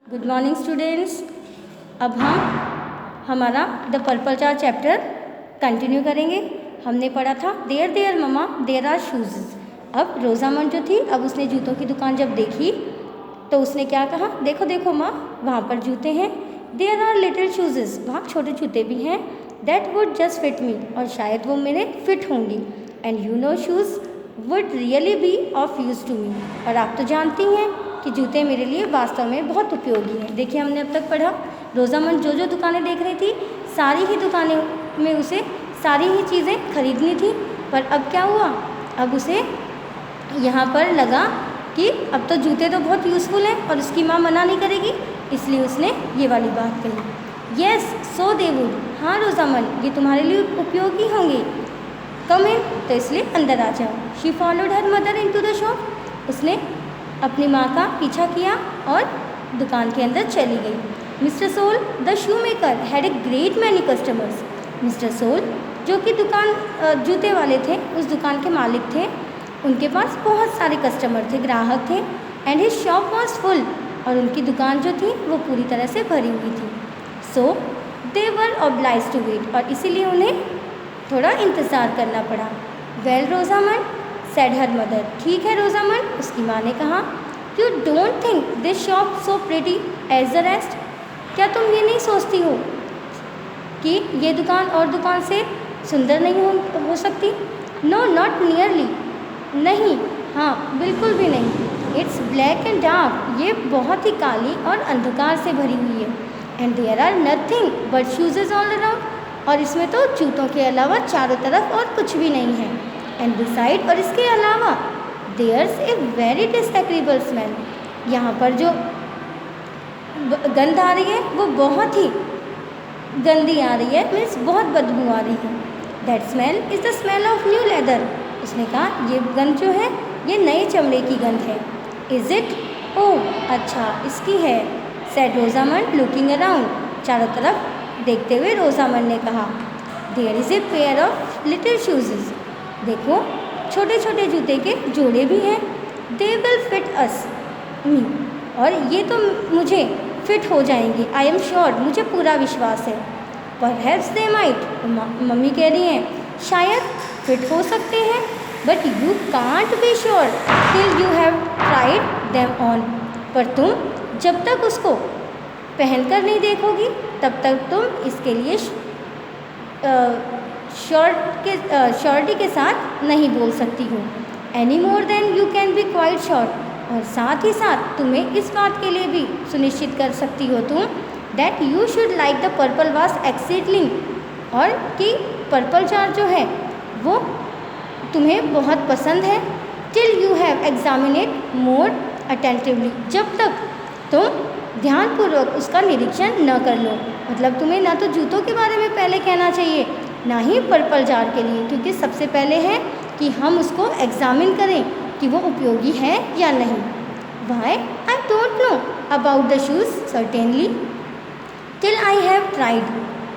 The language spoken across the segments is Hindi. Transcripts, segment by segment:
Good morning students. अब हम हमारा the purple chart chapter continue करेंगे। हमने पढ़ा था there there mama there are shoes. अब रोज़ामन जो थी, अब उसने जूतों की दुकान जब देखी तो उसने क्या कहा, देखो देखो माँ, वहाँ पर जूते हैं। देयर आर लिटिल शूज़, वहाँ छोटे जूते भी हैं। That would just fit me, और शायद वो मेरे फिट होंगी। And you know shoes would really be of use to me, और आप तो जानती हैं कि जूते मेरे लिए वास्तव में बहुत उपयोगी हैं। देखिए, हमने अब तक पढ़ा रोज़ामन जो जो दुकानें देख रही थी, सारी ही दुकानें में उसे सारी ही चीज़ें खरीदनी थी। पर अब क्या हुआ, अब उसे यहाँ पर लगा कि अब तो जूते तो बहुत यूज़फुल हैं और उसकी माँ मना नहीं करेगी, इसलिए उसने ये वाली बात कही। येस सो दे वुड, हाँ रोज़ामन, ये तुम्हारे लिए उपयोगी होंगे। कम इन, तो इसलिए अंदर आ जाओ। She followed her mother into the shop, उसने अपनी माँ का पीछा किया और दुकान के अंदर चली गई। Mister Sole the shoe maker had a great many customers. Mister Sole जो कि दुकान जूते वाले थे, उस दुकान के मालिक थे, उनके पास बहुत सारे कस्टमर थे, ग्राहक थे। And his shop was full, और उनकी दुकान जो थी वो पूरी तरह से भरी हुई थी। So they were obliged to wait, और इसीलिए उन्हें थोड़ा इंतज़ार करना पड़ा। Well Rosamond said her mother, ठीक है रोज़ामन, उसकी माँ ने कहा, you don't think this shop so pretty as the rest, क्या तुम ये नहीं सोचती हो कि ये दुकान और दुकान से सुंदर नहीं हो सकती? नो नॉट नियरली, नहीं, हाँ बिल्कुल भी नहीं। इट्स ब्लैक एंड डार्क, ये बहुत ही काली और अंधकार से भरी हुई है। And there are nothing but shoes all around, और इसमें तो जूतों के अलावा चारों तरफ और कुछ भी नहीं है। एंड बिसाइड, और इसके अलावा, there's a very disagreeable smell, यहाँ पर जो गंध आ रही है वो बहुत ही गंदी आ रही है, मीन्स बहुत बदबू आ रही है। That smell is the smell of new leather, उसने कहा ये गंध जो है ये नए चमड़े की गंध है। Is it? ओह अच्छा, इसकी है। सेड रोज़ामन लुकिंग अराउंड, चारों तरफ देखते हुए रोज़ामन ने कहा, there is a pair of little shoes, देखो छोटे छोटे जूते के जोड़े भी हैं। दे विल फिट अस मी, और ये तो मुझे फिट हो जाएंगे। आई एम श्योर, मुझे पूरा विश्वास है। परहैप्स दे माइट, मम्मी कह रही हैं शायद फिट हो सकते हैं। But you can't be sure till you have tried them on, पर तुम जब तक उसको पहनकर नहीं देखोगी तब तक तुम इसके लिए श्योरिटी के साथ नहीं बोल सकती हो। Any more than you can be quite sure, और साथ ही साथ तुम्हें इस बात के लिए भी सुनिश्चित कर सकती हो तुम, that you should like the purple वास एक्सीडली, और कि पर्पल चार्ट जो है वो तुम्हें बहुत पसंद है। Till you have examined more attentively, जब तक तुम ध्यानपूर्वक उसका निरीक्षण न कर लो। मतलब तुम्हें ना तो जूतों के बारे में पहले कहना चाहिए, ना ही पर्पल जार के लिए, क्योंकि सबसे पहले है कि हम उसको एग्जामिन करें कि वो उपयोगी है या नहीं। Why? I don't know about the shoes certainly till I have tried,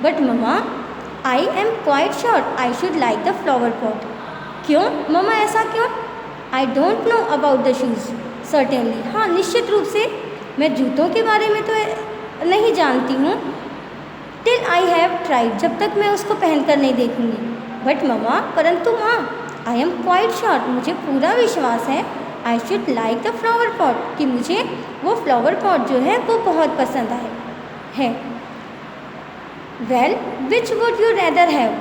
but mama I am quite sure I should like the flower pot. क्यों ममा, ऐसा क्यों? I don't know about the shoes certainly, हाँ निश्चित रूप से मैं जूतों के बारे में तो नहीं जानती हूँ। टिल आई हैव ट्राइड, जब तक मैं उसको पहनकर नहीं देखूँगी। बट ममा, परंतु माँ, आई एम क्वाइट श्योर, मुझे पूरा विश्वास है, आई should like the flower pot, कि मुझे वो फ्लावर पॉट जो है वो बहुत पसंद है। Well which would you rather have,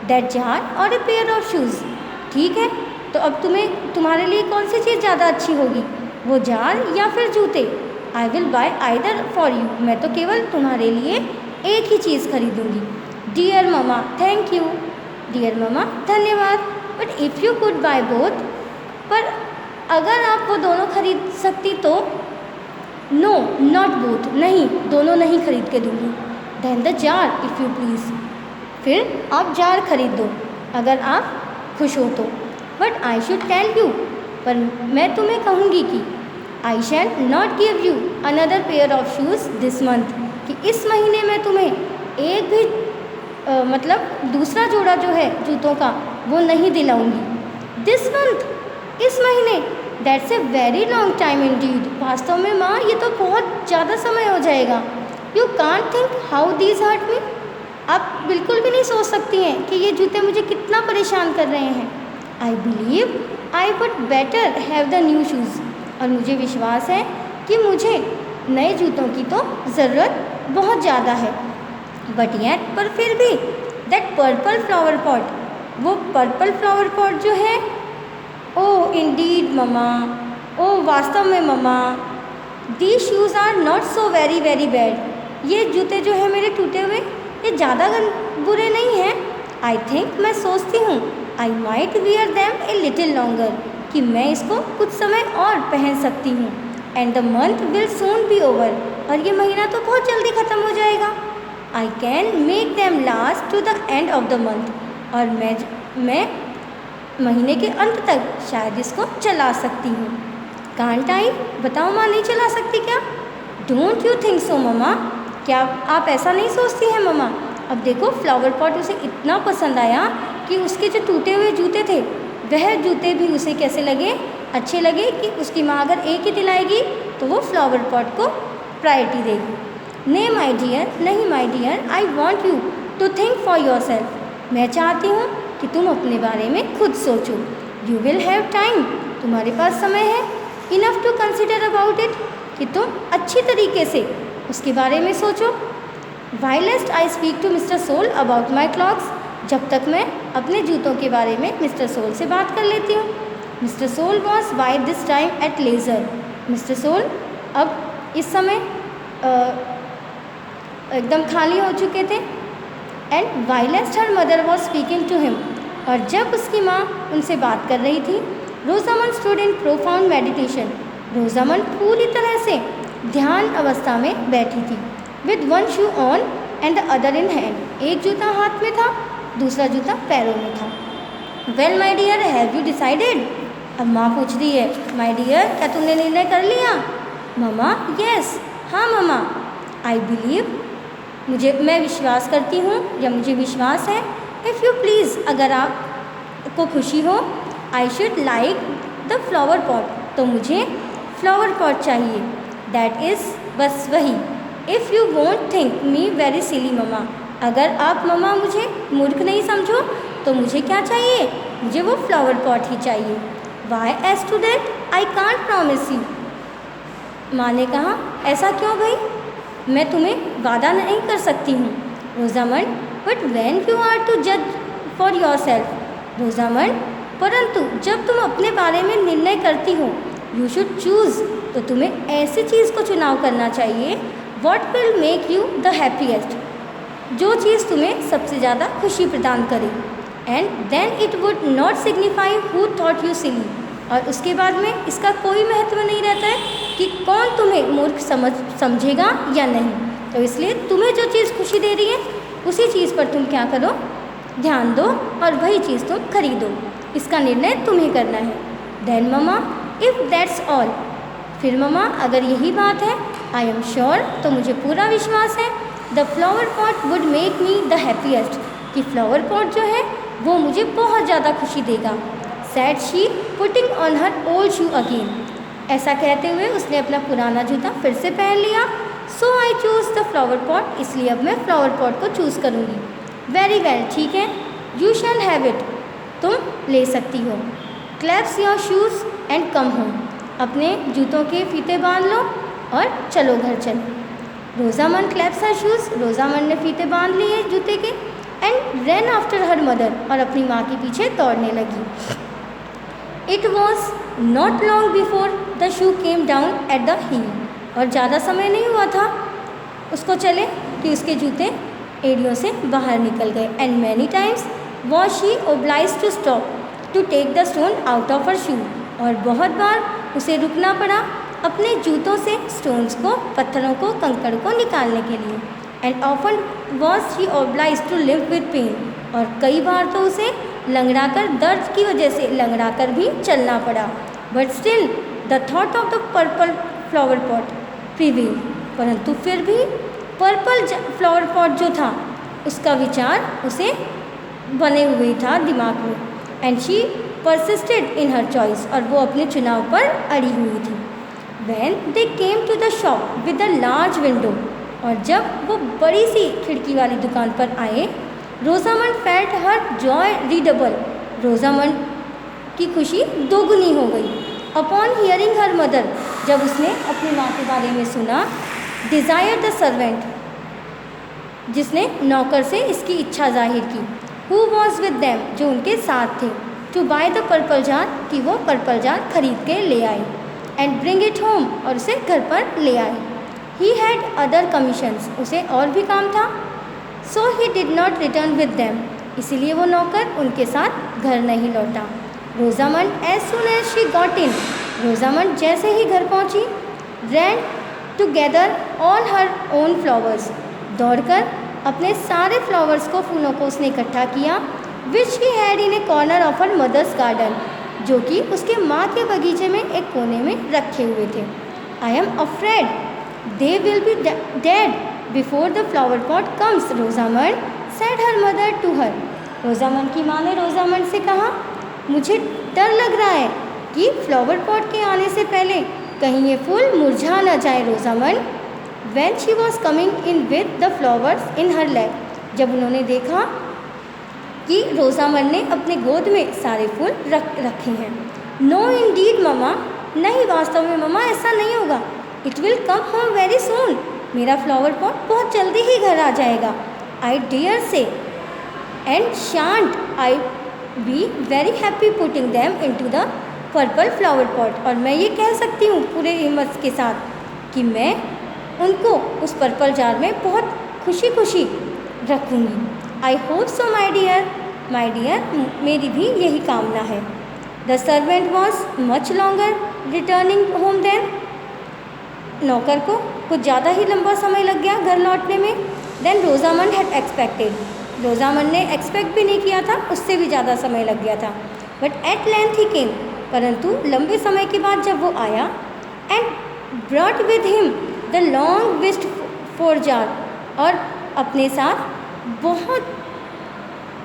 that jar और ए पेयर ऑफ शूज़? ठीक है, तो अब तुम्हारे लिए कौन सी चीज़ ज़्यादा अच्छी होगी, वो जार या फिर जूते? I will buy either for you, मैं तो केवल तुम्हारे लिए एक ही चीज़ खरीदूंगी। Dear mama thank you, dear mama धन्यवाद। But if you could buy both, पर अगर आप वो दोनों खरीद सकती तो? नो नॉट बोथ, नहीं दोनों नहीं खरीद के दूंगी। Then the jar if you please, फिर आप जार खरीद दो अगर आप खुश हो तो। But I should tell you, पर मैं तुम्हें कहूँगी कि I shall not give you another pair of shoes this month, कि इस महीने में तुम्हें एक भी मतलब दूसरा जोड़ा जो है जूतों का वो नहीं दिलाऊंगी। दिस मंथ, इस महीने, that's a very long time indeed, वास्तव में माँ ये तो बहुत ज़्यादा समय जाएगा। You can't think how these hurt me. आप बिल्कुल भी नहीं सोच सकती हैं कि ये जूते मुझे कितना परेशान कर रहे हैं। I believe I would better have the new shoes. और मुझे विश्वास है कि मुझे नए जूतों की तो ज़रूरत बहुत ज़्यादा है। बट येट, पर फिर भी, दैट पर्पल फ्लावर पॉट, वो पर्पल फ्लावर पॉट जो है, ओह इंडीड ममा, ओह वास्तव में mama, these shoes are not so very very bad. ये जूते जो है मेरे टूटे हुए, ये ज़्यादा बुरे नहीं हैं। आई थिंक, मैं सोचती हूँ, I might wear them a little longer, कि मैं इसको कुछ समय और पहन सकती हूँ। And the month will soon be over, और ये महीना तो बहुत जल्दी ख़त्म हो जाएगा। I can make them last to the end of the month, और मैं महीने के अंत तक शायद इसको चला सकती हूँ। कांट आई, बताओ माँ, नहीं चला सकती क्या? Don't you think so mama, क्या आप ऐसा नहीं सोचती हैं ममा? अब देखो, फ्लावर पॉट उसे इतना पसंद आया कि उसके जो टूटे हुए जूते थे, वह जूते भी उसे कैसे लगे, अच्छे लगे कि उसकी माँ अगर एक ही दिलाएगी तो वो फ्लावर पॉट को प्रायोरिटी देगी। नहीं माय डियर, नहीं my dear, I want you to think for yourself. मैं चाहती हूँ कि तुम अपने बारे में खुद सोचो। यू विल हैव टाइम, तुम्हारे पास समय है, enough to consider about it, कि तुम अच्छी तरीके से उसके बारे में सोचो। Whilst I speak to mister Sol about my clocks, जब तक मैं अपने जूतों के बारे में मिस्टर सोल से बात कर लेती हूँ। Mister Sol was by this time at leisure. Mister Sol अब इस समय एकदम खाली हो चुके थे। And whilst her mother was speaking to him, और जब उसकी माँ उनसे बात कर रही थी, Rosamond stood in profound meditation. Rosamond पूरी तरह से ध्यान अवस्था में बैठी थी। With one shoe on and the other in hand, एक जूता हाथ में था, दूसरा जूता पैरों में था। Well my dear, have you decided? अब माँ पूछ रही है, माई डियर, क्या तुमने निर्णय कर लिया? ममा, यस, हाँ ममा। आई बिलीव, मैं विश्वास करती हूँ, या मुझे विश्वास है। इफ़ यू प्लीज़, अगर आपको खुशी हो, आई should like the flower pot, तो मुझे फ्लावर पॉट चाहिए। दैट इज़, बस वही। If you won't think me very silly mama, अगर आप ममा मुझे मूर्ख नहीं समझो, तो मुझे क्या चाहिए? मुझे वो फ्लावर पॉट ही चाहिए। Why as to that I can't promise you. माँ ने कहा, ऐसा क्यों भाई? मैं तुम्हें वादा नहीं कर सकती हूँ Rosamond, but when you are to जज फॉर योर सेल्फ। रोजामंड, परंतु जब तुम अपने बारे में निर्णय करती हो, यू शुड चूज़, तो तुम्हें ऐसी चीज़ को चुनाव करना चाहिए, what will make you the happiest, जो चीज़ तुम्हें सबसे ज़्यादा खुशी प्रदान करे। And then it would not signify who thought you silly, और उसके बाद में इसका कोई महत्व नहीं रहता है कि कौन तुम्हें मूर्ख समझेगा या नहीं। तो इसलिए तुम्हें जो चीज़ खुशी दे रही है, उसी चीज़ पर तुम क्या करो, ध्यान दो, और वही चीज़ तुम खरीदो। इसका निर्णय तुम्हें करना है। Then mama, if that's all, फिर ममा, अगर यही बात है, आई एम श्योर, तो मुझे पूरा विश्वास है, the flower pot would make me the happiest, कि फ्लावर पॉट जो है वो मुझे बहुत ज़्यादा खुशी देगा। Sad she putting on her old shoe again, ऐसा कहते हुए उसने अपना पुराना जूता फिर से पहन लिया। So I choose the flower pot, इसलिए अब मैं फ्लावर पॉट को चूज़ करूँगी। वेरी वेल, ठीक है, यू शैल हैव इट, तुम ले सकती हो। Clasp your shoes and come home, अपने जूतों के फीते बांध लो और चलो घर चलो। Rosamond clasps her shoes, Rosamond ने फीते बांध लिए जूते के। And ran after her mother, और अपनी माँ के पीछे दौड़ने लगी। It was not long before the shoe came down at the heel, और ज़्यादा समय नहीं हुआ था उसको चले कि उसके जूते एड़ियों से बाहर निकल गए। And many times was she oblige to stop to take the stone out of her shoe, और बहुत बार उसे रुकना पड़ा अपने जूतों से स्टोन्स को, पत्थरों को, कंकड़ को निकालने के लिए। And often was she oblige to live with pain, और कई बार तो उसे लंगड़ाकर, दर्द की वजह से लंगड़ाकर भी चलना पड़ा। But still the thought of the purple flower pot prevail, परंतु फिर भी पर्पल फ्लावर पॉट जो था, उसका विचार उसे बने हुए था दिमाग में। And she persisted in her choice, और वो अपने चुनाव पर अड़ी हुई थी। When they came to the shop with a large window, और जब वो बड़ी सी खिड़की वाली दुकान पर आए, रोजामंड फेल्ट हर जॉय रिडबल, रोजामंड की खुशी दोगुनी हो गई। अपॉन हियरिंग हर मदर, जब उसने अपनी माँ के बारे में सुना, डिज़ायर द सर्वेंट, जिसने नौकर से इसकी इच्छा जाहिर की, हु वॉज विद दैम, जो उनके साथ थे, to buy the purple jar, कि वो पर्पल जार खरीद के ले आए, एंड ब्रिंग इट होम, और उसे घर पर ले आए। ही हैड अदर कमीशंस, उसे और भी काम था। So he did not return with them, इसीलिए वो नौकर उनके साथ घर नहीं लौटा। Rosamond as soon as she got in, Rosamond जैसे ही घर पहुंची, ran together all her own flowers, दौड़कर अपने सारे फ्लावर्स को, फूलों को उसने इकट्ठा किया, which she had in a corner of her mother's garden, जो कि उसके माँ के बगीचे में एक कोने में रखे हुए थे। I am afraid they will be dead before the flower pot comes, Rosamond said her mother to her, Rosamond की माँ ने रोजामंड से कहा, मुझे डर लग रहा है कि फ्लावर पॉट के आने से पहले कहीं ये फूल मुरझा न जाए। Rosamond when she was coming in with the flowers in her lap, जब उन्होंने देखा कि रोजामंड ने अपने गोद में सारे फूल रखे हैं। नो इंडीड ममा, नहीं वास्तव में ममा ऐसा नहीं होगा। It will come home very soon, मेरा फ्लावर पॉट बहुत जल्दी ही घर आ जाएगा। आई डियर से and shan't I be very happy putting them into the purple flower pot, और मैं ये कह सकती हूँ पूरे हिम्मत के साथ कि मैं उनको उस पर्पल जार में बहुत खुशी खुशी रखूँगी। I hope so my dear, मेरी भी यही कामना है। The servant was much longer returning home than, नौकर को कुछ ज़्यादा ही लंबा समय लग गया घर लौटने में। Then Rosamond had expected, Rosamond ने एक्सपेक्ट भी नहीं किया था, उससे भी ज़्यादा समय लग गया था। बट एट लेंथ ही केम, परंतु लंबे समय के बाद जब वो आया, and brought with him the long wished for jar, और अपने साथ बहुत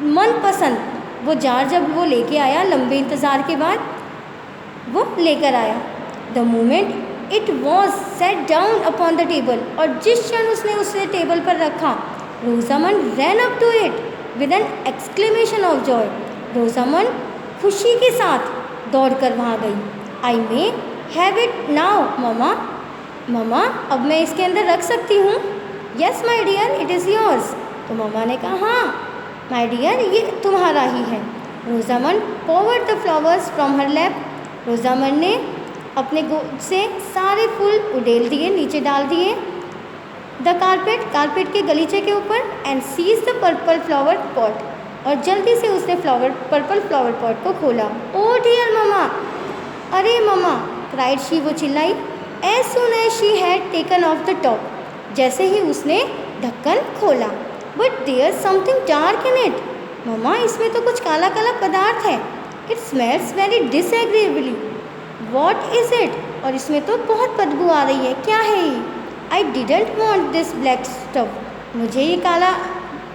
मनपसंद वो जार जब वो लेके आया, लंबे इंतज़ार के बाद वो लेकर आया। The moment it was set down upon the table, और जिस क्षण उसने उसे टेबल पर रखा, Rosamond ran up to it with an exclamation of joy, Rosamond खुशी के साथ दौड़कर वहाँ गई। I may have it now mama, mama अब मैं इसके अंदर रख सकती हूँ। Yes my dear it is yours, तो ममा ने कहा हाँ माई डियर ये तुम्हारा ही है। Rosamond powered the flowers from her lap, Rosamond ने अपने गोद से सारे फूल उड़ेल दिए, नीचे डाल दिए। द कारपेट के गलीचे के ऊपर, and seized the purple flower pot, और जल्दी से उसने पर्पल फ्लावर पॉट को खोला। ओ डियर ममा, अरे ममा, क्राइड शी, वो चिल्लाई। As soon as she had taken off the top, जैसे ही उसने ढक्कन खोला। But there something dark in it, mama इसमें तो कुछ काला काला पदार्थ है। It smells very disagreeably, what is it, और इसमें तो बहुत बदबू आ रही है, क्या है ये। I didn't want this black stuff, मुझे ये काला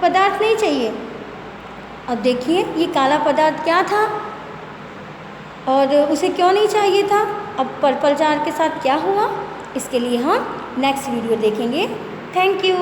पदार्थ नहीं चाहिए। अब देखिए ये काला पदार्थ क्या था और उसे क्यों नहीं चाहिए था। अब पर्पल जार के साथ क्या हुआ, इसके लिए हम नेक्स्ट वीडियो देखेंगे। Thank you.